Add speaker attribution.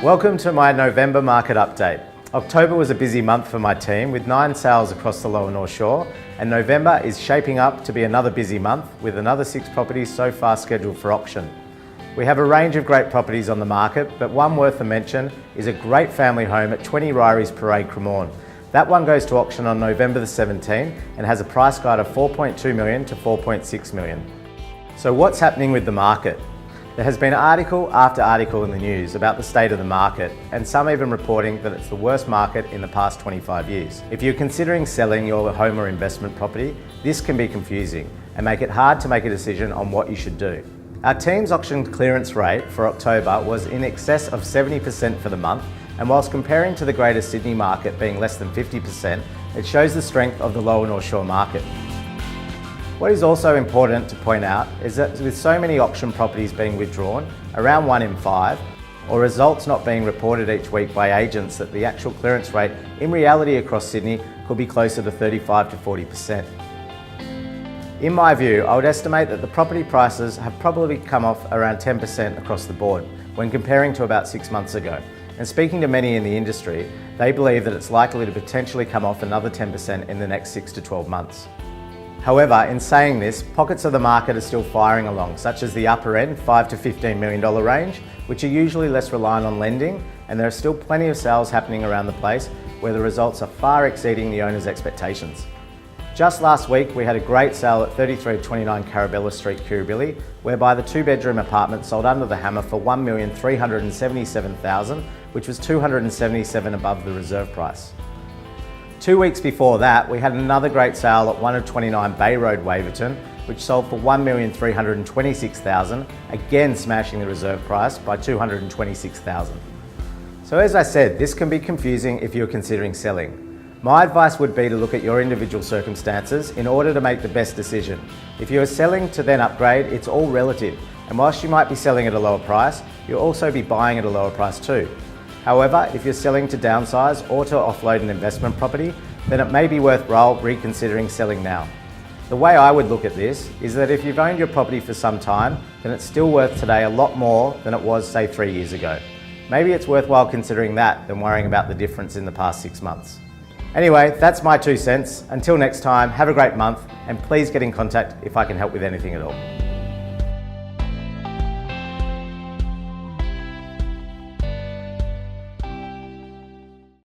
Speaker 1: Welcome to my November market update. October was a busy month for my team with 9 sales across the Lower North Shore, and November is shaping up to be another busy month with another 6 properties so far scheduled for auction. We have a range of great properties on the market, but one worth a mention is a great family home at 20 Ryries Parade, Cremorne. That one goes to auction on November the 17th and has a price guide of 4.2 million to 4.6 million. So what's happening with the market? There has been article after article in the news about the state of the market, and some even reporting that it's the worst market in the past 25 years. If you're considering selling your home or investment property, this can be confusing and make it hard to make a decision on what you should do. Our team's auction clearance rate for October was in excess of 70% for the month, and whilst comparing to the Greater Sydney market being less than 50%, it shows the strength of the Lower North Shore market. What is also important to point out is that with so many auction properties being withdrawn, around 1 in 5, or results not being reported each week by agents, that the actual clearance rate in reality across Sydney could be closer to 35 to 40%. In my view, I would estimate that the property prices have probably come off around 10% across the board when comparing to about 6 months ago. And speaking to many in the industry, they believe that it's likely to potentially come off another 10% in the next 6 to 12 months. However, in saying this, pockets of the market are still firing along, such as the upper end $5 to $15 million range, which are usually less reliant on lending, and there are still plenty of sales happening around the place where the results are far exceeding the owner's expectations. Just last week, we had a great sale at 3329 Kirribilli Street, Kirribilli, whereby the 2-bedroom apartment sold under the hammer for $1,377,000, which was $277,000 above the reserve price. 2 weeks before that, we had another great sale at 129 Bay Road, Waverton, which sold for $1,326,000, again smashing the reserve price by $226,000. So as I said, this can be confusing if you're considering selling. My advice would be to look at your individual circumstances in order to make the best decision. If you're selling to then upgrade, it's all relative, and whilst you might be selling at a lower price, you'll also be buying at a lower price too. However, if you're selling to downsize or to offload an investment property, then it may be worthwhile reconsidering selling now. The way I would look at this is that if you've owned your property for some time, then it's still worth today a lot more than it was, say, 3 years ago. Maybe it's worthwhile considering that than worrying about the difference in the past 6 months. Anyway, that's my 2 cents. Until next time, have a great month, and please get in contact if I can help with anything at all.